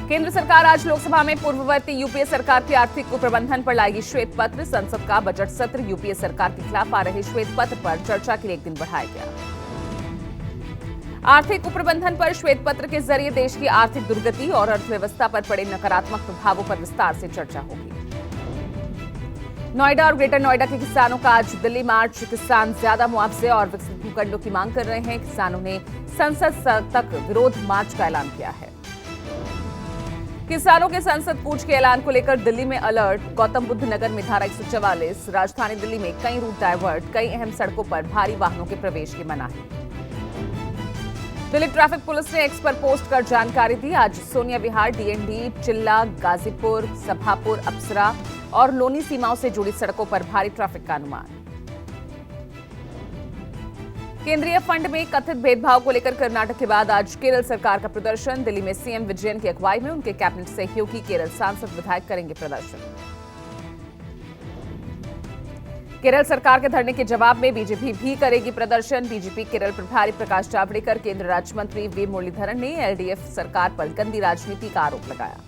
केंद्र सरकार आज लोकसभा में पूर्ववर्ती यूपीए सरकार की आर्थिक कुप्रबंधन पर लाएगी श्वेत पत्र। संसद का बजट सत्र यूपीए सरकार के खिलाफ आ रहे श्वेत पत्र पर चर्चा के लिए एक दिन बढ़ाया गया। आर्थिक कुप्रबंधन पर श्वेत पत्र के जरिए देश की आर्थिक दुर्गति और अर्थव्यवस्था पर पड़े नकारात्मक प्रभावों पर विस्तार से चर्चा होगी। नोएडा और ग्रेटर नोएडा के किसानों का आज दिल्ली मार्च। किसान ज्यादा मुआवजे और विकसित भूखंडों की मांग कर रहे हैं। किसानों ने संसद तक विरोध मार्च का ऐलान किया है। किसानों के संसद कूच के ऐलान को लेकर दिल्ली में अलर्ट। गौतम बुद्ध नगर में धारा 144, राजधानी दिल्ली में कई रूट डायवर्ट, कई अहम सड़कों पर भारी वाहनों के प्रवेश की मनाही। दिल्ली ट्रैफिक पुलिस ने एक्स पर पोस्ट कर जानकारी दी। आज सोनिया विहार, डीएनडी, चिल्ला, गाजीपुर, सभापुर, अप्सरा और लोनी सीमाओं से जुड़ी सड़कों पर भारी ट्रैफिक का अनुमान। केंद्रीय फंड में कथित भेदभाव को लेकर कर्नाटक के बाद आज केरल सरकार का प्रदर्शन। दिल्ली में सीएम विजयन की अगुवाई में उनके कैबिनेट सहयोगी केरल सांसद विधायक करेंगे प्रदर्शन। केरल सरकार के धरने के जवाब में बीजेपी भी करेगी प्रदर्शन। बीजेपी केरल प्रभारी प्रकाश जावड़ेकर, केंद्रीय राज्य मंत्री वी मुरलीधरन ने एलडीएफ सरकार पर गंदी राजनीति का आरोप लगाया।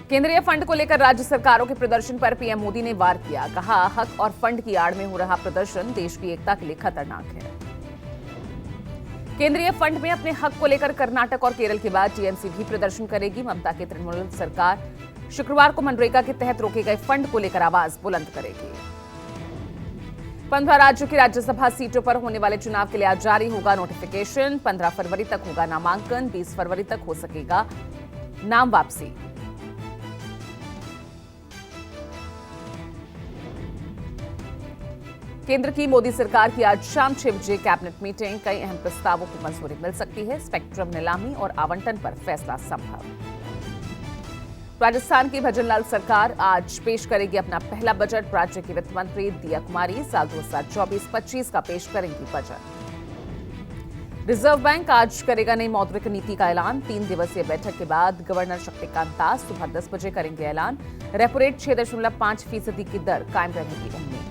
केंद्रीय फंड को लेकर राज्य सरकारों के प्रदर्शन पर पीएम मोदी ने वार किया। कहा, हक और फंड की आड़ में हो रहा प्रदर्शन देश की एकता के लिए खतरनाक है। केंद्रीय फंड में अपने हक को लेकर कर्नाटक और केरल के बाद टीएमसी भी प्रदर्शन करेगी। ममता की तृणमूल सरकार शुक्रवार को मनरेगा के तहत रोके गए फंड को लेकर आवाज बुलंद करेगी। 15 राज्यों की राज्यसभा सीटों पर होने वाले चुनाव के लिए आज जारी होगा नोटिफिकेशन। 15 फरवरी तक होगा नामांकन, 20 फरवरी तक हो सकेगा नाम वापसी। केंद्र की मोदी सरकार की आज शाम 6 बजे कैबिनेट मीटिंग। कई अहम प्रस्तावों को मंजूरी मिल सकती है। स्पेक्ट्रम नीलामी और आवंटन पर फैसला संभव। राजस्थान की भजनलाल सरकार आज पेश करेगी अपना पहला बजट। राज्य की वित्त मंत्री दिया कुमारी साल 2024-25 का पेश करेंगी बजट। रिजर्व बैंक आज करेगा नई मौद्रिक नीति का ऐलान। 3 दिवसीय बैठक के बाद गवर्नर शक्तिकांत दास सुबह 10 बजे करेंगे ऐलान। रेपो रेट 6.5% की दर कायम रहने की उम्मीद।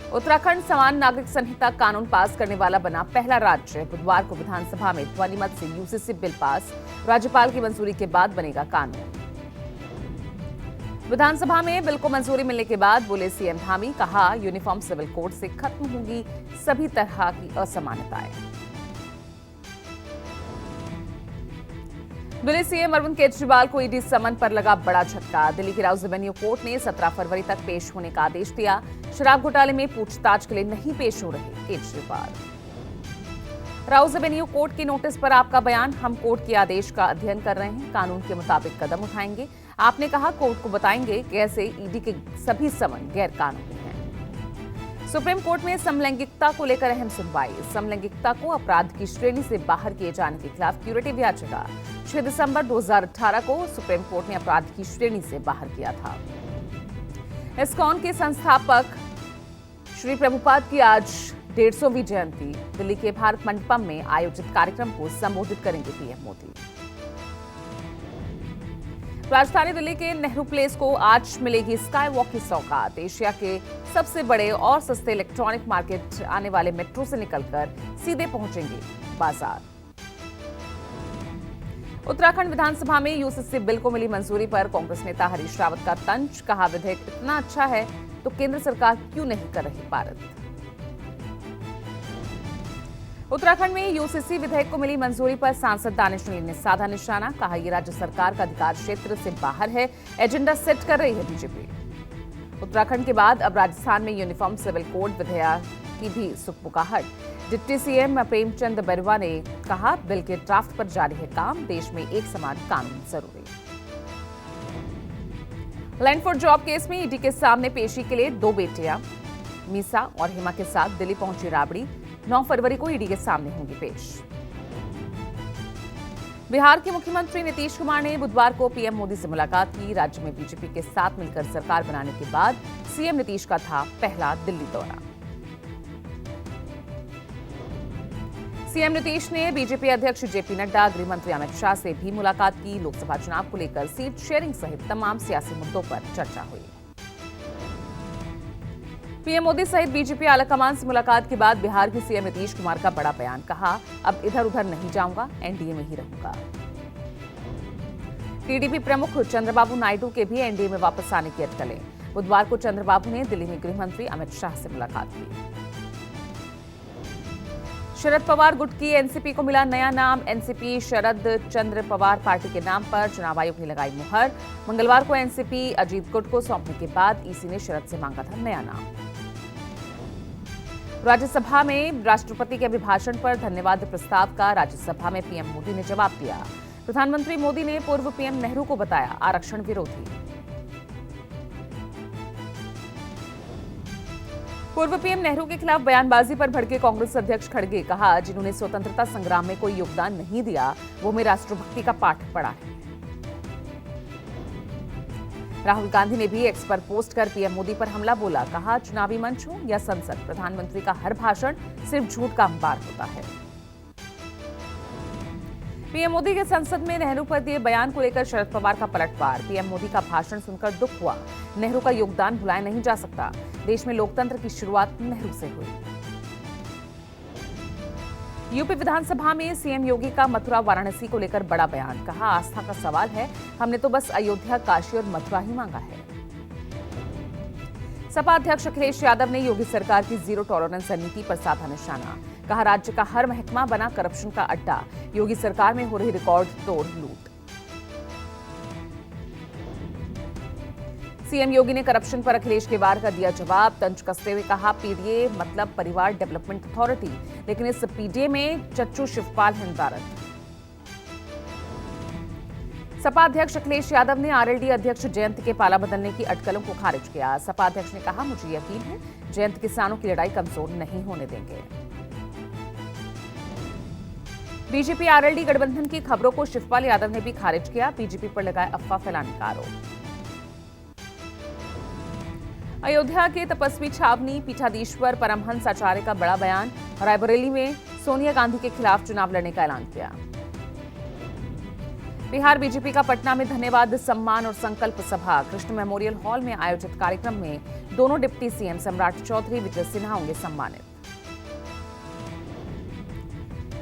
उत्तराखंड समान नागरिक संहिता कानून पास करने वाला बना पहला राज्य। बुधवार को विधानसभा में ध्वनिमत से यूसीसी बिल पास। राज्यपाल की मंजूरी के बाद बनेगा कानून। विधानसभा में बिल को मंजूरी मिलने के बाद बोले सीएम धामी। कहा, यूनिफॉर्म सिविल कोड से खत्म होंगी सभी तरह की असमानताएं। दिल्ली सीएम अरविंद केजरीवाल को ईडी समन पर लगा बड़ा झटका। दिल्ली की राउज एवेन्यू कोर्ट ने 17 फरवरी तक पेश होने का आदेश दिया। शराब घोटाले में पूछताछ के लिए नहीं पेश हो रहे केजरीवाल। राउज एवेन्यू कोर्ट के नोटिस पर आपका बयान। हम कोर्ट के आदेश का अध्ययन कर रहे हैं, कानून के मुताबिक कदम उठाएंगे। आपने कहा, कोर्ट को बताएंगे कैसे ईडी के सभी समन गैर कानूनी हैं। सुप्रीम कोर्ट में समलैंगिकता को लेकर अहम सुनवाई। समलैंगिकता को अपराध की श्रेणी से बाहर किए जाने के खिलाफ क्यूरेटिव याचिका 6 दिसंबर 2018 को सुप्रीम कोर्ट ने अपराध की श्रेणी से बाहर किया था। इस्कॉन के संस्थापक श्री प्रभुपाद की आज 150वीं जयंती। दिल्ली के भारत मंडपम में आयोजित कार्यक्रम को संबोधित करेंगे पीएम मोदी। राजधानी दिल्ली के नेहरू प्लेस को आज मिलेगी स्काई वॉक की सौगात। एशिया के सबसे बड़े और सस्ते इलेक्ट्रॉनिक मार्केट आने वाले मेट्रो से निकलकर सीधे पहुंचेंगे बाजार। उत्तराखंड विधानसभा में यूसीसी बिल को मिली मंजूरी पर कांग्रेस नेता हरीश रावत का तंज। कहा, विधेयक इतना अच्छा है तो केंद्र सरकार क्यों नहीं कर रही पारित। उत्तराखंड में यूसीसी विधेयक को मिली मंजूरी पर सांसद दानिश अली ने साधा निशाना। कहा, यह राज्य सरकार का अधिकार क्षेत्र से बाहर है, एजेंडा सेट कर रही है बीजेपी। उत्तराखंड के बाद अब राजस्थान में यूनिफॉर्म सिविल कोड विधेयक की भी सुखपुकारहट। डिप्टी सीएम प्रेमचंद बरुआ ने कहा, बिल के ड्राफ्ट पर जारी है काम। देश में एक समान कानून जरूरी। लैंड फॉर जॉब केस में ईडी के सामने पेशी के लिए 2 बेटियां मीसा और हिमा के साथ दिल्ली पहुंची राबड़ी। 9 फरवरी को ईडी के सामने होंगी पेश। बिहार के मुख्यमंत्री नीतीश कुमार ने बुधवार को पीएम मोदी से मुलाकात की। राज्य में बीजेपी के साथ मिलकर सरकार बनाने के बाद सीएम नीतीश का था पहला दिल्ली दौरा। सीएम नीतीश ने बीजेपी अध्यक्ष जेपी नड्डा, गृह मंत्री अमित शाह से भी मुलाकात की। लोकसभा चुनाव को लेकर सीट शेयरिंग सहित तमाम सियासी मुद्दों पर चर्चा हुई। पीएम मोदी सहित बीजेपी आलाकमान से मुलाकात के बाद बिहार के सीएम नीतीश कुमार का बड़ा बयान। कहा, अब इधर उधर नहीं जाऊंगा, एनडीए में ही रहूंगा। टीडीपी प्रमुख चंद्रबाबू नायडू के भी एनडीए में वापस आने की अटकलें। बुधवार को चंद्रबाबू ने दिल्ली में गृह मंत्री अमित शाह से मुलाकात की। शरद पवार गुट की एनसीपी को मिला नया नाम। एनसीपी शरद चंद्र पवार पार्टी के नाम पर चुनाव आयोग ने लगाई मुहर। मंगलवार को एनसीपी अजीत गुट को सौंपने के बाद ईसी ने शरद से मांगा था नया नाम। राज्यसभा में राष्ट्रपति के अभिभाषण पर धन्यवाद प्रस्ताव का राज्यसभा में पीएम मोदी ने जवाब दिया। प्रधानमंत्री मोदी ने पूर्व पीएम नेहरू को बताया आरक्षण विरोधी। पूर्व पीएम नेहरू के खिलाफ बयानबाजी पर भड़के कांग्रेस अध्यक्ष खड़गे। कहा, जिन्होंने स्वतंत्रता संग्राम में कोई योगदान नहीं दिया वो में राष्ट्रभक्ति का पाठ पढ़ा है। राहुल गांधी ने भी एक्स पर पोस्ट कर पीएम मोदी पर हमला बोला। कहा, चुनावी मंच हो या संसद, प्रधानमंत्री का हर भाषण सिर्फ झूठ का अंबार होता है। पीएम मोदी के संसद में नेहरू पर दिए बयान को लेकर शरद पवार का पलटवार। पीएम मोदी का भाषण सुनकर दुख हुआ। नेहरू का योगदान भुलाया नहीं जा सकता। देश में लोकतंत्र की शुरुआत नेहरू से हुई। यूपी विधानसभा में सीएम योगी का मथुरा वाराणसी को लेकर बड़ा बयान। कहा, आस्था का सवाल है, हमने तो बस अयोध्या, काशी और मथुरा ही मांगा है। सपा अध्यक्ष अखिलेश यादव ने योगी सरकार की जीरो टॉलरेंस नीति पर साधा निशाना। कहा, राज्य का हर महकमा बना करप्शन का अड्डा। योगी सरकार में हो रही रिकॉर्ड तोड़ लूट। सीएम योगी ने करप्शन पर अखिलेश के वार का दिया जवाब। तंज कसते हुए कहा, पीडीए मतलब परिवार डेवलपमेंट अथॉरिटी, लेकिन इस पीडीए में चच्चू शिवपाल हैं नदारद। सपा अध्यक्ष अखिलेश यादव ने आरएलडी अध्यक्ष जयंत के पाला बदलने की अटकलों को खारिज किया। सपा अध्यक्ष ने कहा, मुझे यकीन है जयंत किसानों की लड़ाई कमजोर नहीं होने देंगे। बीजेपी आरएलडी गठबंधन की खबरों को शिवपाल यादव ने भी खारिज किया। बीजेपी पर लगाए अफवाह फैलाने का आरोप। अयोध्या के तपस्वी छावनी पीठाधीश्वर परमहंस आचार्य का बड़ा बयान। रायबरेली में सोनिया गांधी के खिलाफ चुनाव लड़ने का ऐलान किया। बिहार बीजेपी का पटना में धन्यवाद सम्मान और संकल्प सभा। कृष्ण मेमोरियल हॉल में आयोजित कार्यक्रम में दोनों डिप्टी सीएम सम्राट चौधरी, विजय सिन्हा होंगे सम्मानित।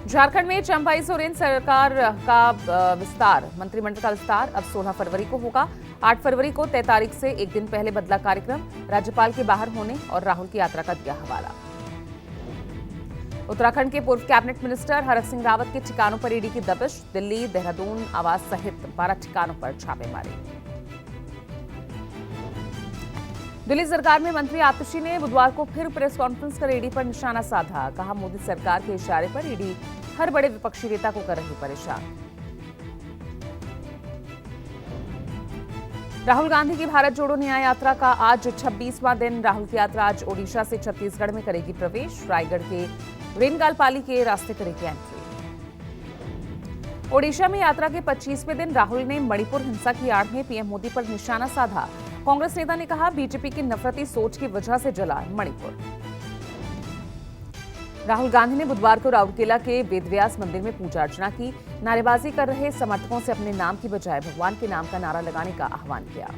झारखंड में चंपाई सोरेन सरकार का विस्तार, मंत्रिमंडल का विस्तार अब 16 फरवरी को होगा। 8 फरवरी को तय तारीख से एक दिन पहले बदला कार्यक्रम। राज्यपाल के बाहर होने और राहुल की यात्रा का दिया हवाला। उत्तराखंड के पूर्व कैबिनेट मिनिस्टर हरक सिंह रावत के ठिकानों पर ईडी की दबिश। दिल्ली, देहरादून, आवास सहित 12 ठिकानों पर छापेमारी। दिल्ली सरकार में मंत्री आतिशी ने बुधवार को फिर प्रेस कॉन्फ्रेंस कर ईडी पर निशाना साधा। कहा, मोदी सरकार के इशारे पर ईडी हर बड़े विपक्षी नेता को कर रही परेशान। राहुल गांधी की भारत जोड़ो न्याय यात्रा का आज 26वां दिन। राहुल की यात्रा आज ओडिशा से छत्तीसगढ़ में करेगी प्रवेश। रायगढ़ के रेनगालपाली के रास्ते करेगी एंट्री। ओडिशा में यात्रा के 25वें दिन राहुल ने मणिपुर हिंसा की आड़ में पीएम मोदी पर निशाना साधा। कांग्रेस नेता ने कहा, बीजेपी की नफरती सोच की वजह से जला मणिपुर। राहुल गांधी ने बुधवार को राउरकेला के वेदव्यास मंदिर में पूजा अर्चना की। नारेबाजी कर रहे समर्थकों से अपने नाम की बजाय भगवान के नाम का नारा लगाने का आह्वान किया।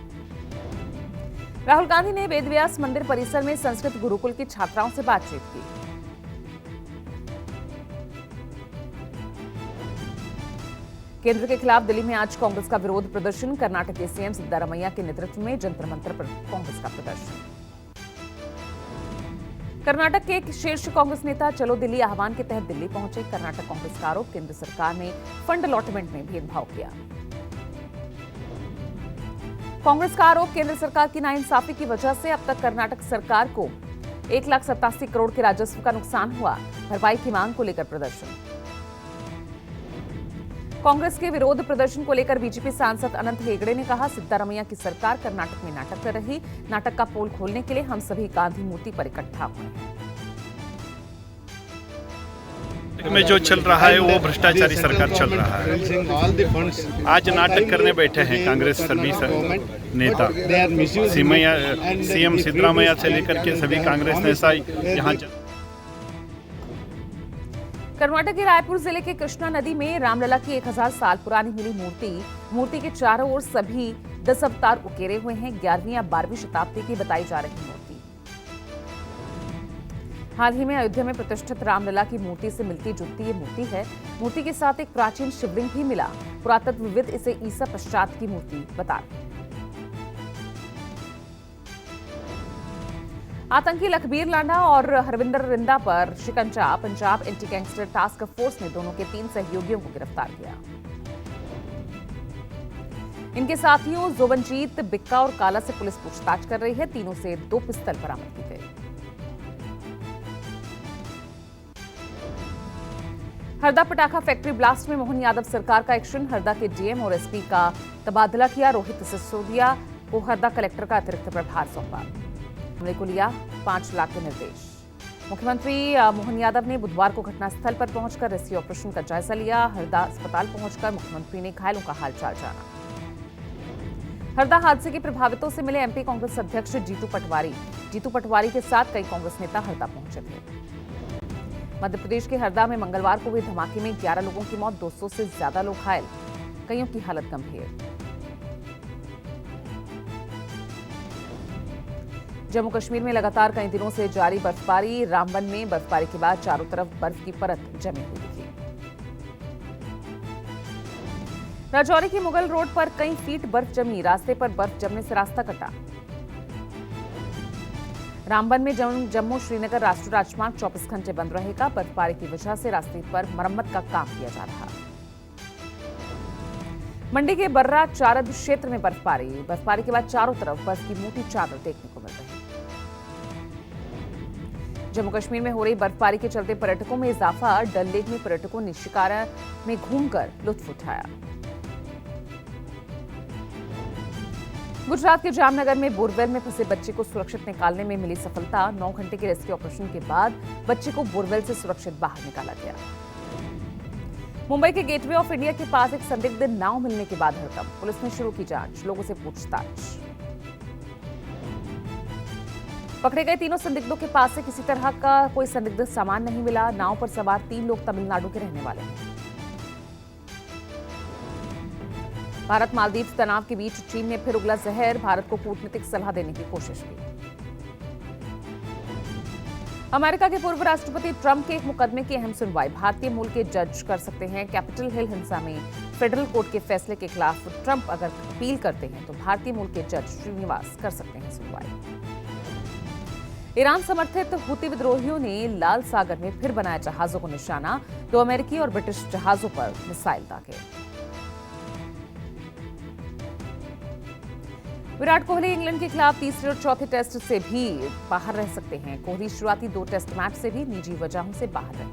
राहुल गांधी ने वेदव्यास मंदिर परिसर में संस्कृत गुरुकुल की छात्राओं से बातचीत की। केंद्र के खिलाफ दिल्ली में आज कांग्रेस का विरोध प्रदर्शन। कर्नाटक के सीएम सिद्धारमैया के नेतृत्व में जंतर मंतर पर कांग्रेस का प्रदर्शन। कर्नाटक के एक शीर्ष कांग्रेस नेता चलो दिल्ली आह्वान के तहत दिल्ली पहुंचे। कर्नाटक कांग्रेस का आरोप, केंद्र सरकार ने फंड अलॉटमेंट में भेदभाव किया। कांग्रेस का आरोप, केंद्र सरकार की नाइंसाफी की वजह से अब तक कर्नाटक सरकार को 1,87 करोड़ के राजस्व का नुकसान हुआ। भरपाई की मांग को लेकर प्रदर्शन। कांग्रेस के विरोध प्रदर्शन को लेकर बीजेपी सांसद अनंत हेगड़े ने कहा, सिद्धारमैया की सरकार कर्नाटक में नाटक कर रही। नाटक का पोल खोलने के लिए हम सभी गांधी मूर्ति पर इकट्ठा हुए हैं। में जो चल रहा है वो भ्रष्टाचारी सरकार चल रहा है। आज नाटक करने बैठे हैं कांग्रेस सभी नेता। सीएम सिद्धरामैया से लेकर के सभी कांग्रेस नेता यहाँ। कर्नाटक के रायपुर जिले के कृष्णा नदी में रामलला की 1000 साल पुरानी मिली मूर्ति के चारों ओर सभी 10 अवतार उकेरे हुए हैं। 11वीं या 12वीं शताब्दी की बताई जा रही मूर्ति। हाल ही में अयोध्या में प्रतिष्ठित रामलला की मूर्ति से मिलती जुलती ये मूर्ति है। मूर्ति के साथ एक प्राचीन शिवलिंग भी मिला। पुरातत्वविद इसे ईसा पश्चात की मूर्ति बता रहे हैं। आतंकी लखबीर लांडा और हरविंदर रिंदा पर शिकंजा। Punjab anti gangster task force ने दोनों के 3 सहयोगियों को गिरफ्तार किया। इनके साथियों जोबनजीत, बिक्का और काला से पुलिस पूछताछ कर रही है। तीनों से 2 पिस्तल बरामद की गई। हरदा पटाखा फैक्ट्री ब्लास्ट में मोहन यादव सरकार का एक्शन। हरदा के डीएम और एसपी का तबादला किया। रोहित सिसोदिया को हरदा कलेक्टर का अतिरिक्त प्रभार सौंपा। मामले को लिया 5 लाख के निर्देश। मुख्यमंत्री मोहन यादव ने बुधवार को घटनास्थल पर पहुंचकर रेस्क्यू ऑपरेशन का जायजा लिया। हरदा अस्पताल पहुंचकर मुख्यमंत्री ने घायलों का हालचाल जाना। हरदा हादसे के प्रभावितों से मिले एमपी कांग्रेस अध्यक्ष जीतू पटवारी। जीतू पटवारी के साथ कई कांग्रेस नेता हरदा पहुंचे थे। मध्य प्रदेश के हरदा में मंगलवार को हुए धमाके में 11 लोगों की मौत, 200 से ज्यादा लोग घायल, कईयों की हालत गंभीर। जम्मू कश्मीर में लगातार कई दिनों से जारी बर्फबारी। रामबन में बर्फबारी के बाद चारों तरफ बर्फ की परत जमी हुई थी। राजौरी की मुगल रोड पर कई फीट बर्फ जमी। रास्ते पर बर्फ जमने से रास्ता कटा। रामबन में जम्मू श्रीनगर राष्ट्रीय राजमार्ग 24 घंटे बंद रहेगा। बर्फबारी की वजह से रास्ते पर मरम्मत का काम किया जा रहा। मंडी के बर्रा चारद क्षेत्र में बर्फबारी के बाद चारों तरफ बर्फ की मोटी चादर देखने को मिल रही है। जम्मू कश्मीर में हो रही बर्फबारी के चलते पर्यटकों में इजाफा। डल लेक में पर्यटकों ने शिकारा में घूमकर लुत्फ उठाया। गुजरात के जामनगर में बोरवेल में फंसे बच्चे को सुरक्षित निकालने में मिली सफलता। 9 घंटे के रेस्क्यू ऑपरेशन के बाद बच्चे को बोरवेल से सुरक्षित बाहर निकाला गया। मुंबई के गेटवे ऑफ इंडिया के पास एक संदिग्ध नाव मिलने के बाद हड़कंप। पुलिस ने शुरू की जांच, लोगों से पूछताछ। पकड़े गए तीनों संदिग्धों के पास से किसी तरह का कोई संदिग्ध सामान नहीं मिला। नाव पर सवार 3 लोग तमिलनाडु के रहने वाले हैं। भारत मालदीव तनाव के बीच चीन ने फिर उगला जहर। भारत को कूटनीतिक सलाह देने की कोशिश की। अमेरिका के पूर्व राष्ट्रपति ट्रंप के एक मुकदमे की अहम सुनवाई। भारतीय मूल के जज कर सकते हैं। कैपिटल हिल हिंसा में फेडरल कोर्ट के फैसले के खिलाफ ट्रंप अगर अपील करते हैं तो भारतीय मूल के जज श्रीनिवास कर सकते हैं सुनवाई। ईरान समर्थित हुती विद्रोहियों ने लाल सागर में फिर बनाए जहाजों को निशाना। 2 अमेरिकी और ब्रिटिश जहाजों पर मिसाइल दागे। विराट कोहली इंग्लैंड के खिलाफ तीसरे और चौथे टेस्ट से भी बाहर रह सकते हैं। कोहली शुरुआती 2 टेस्ट मैच से भी निजी वजहों से बाहर रहे।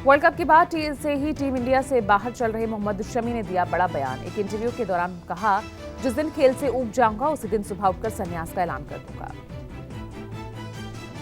वर्ल्ड कप के बाद से ही टीम इंडिया से बाहर चल रहे मोहम्मद शमी ने दिया बड़ा बयान। एक इंटरव्यू के दौरान कहा, जिस दिन खेल से ऊब जाऊंगा उसी दिन सुबह उठकर संन्यास का ऐलान कर दूंगा।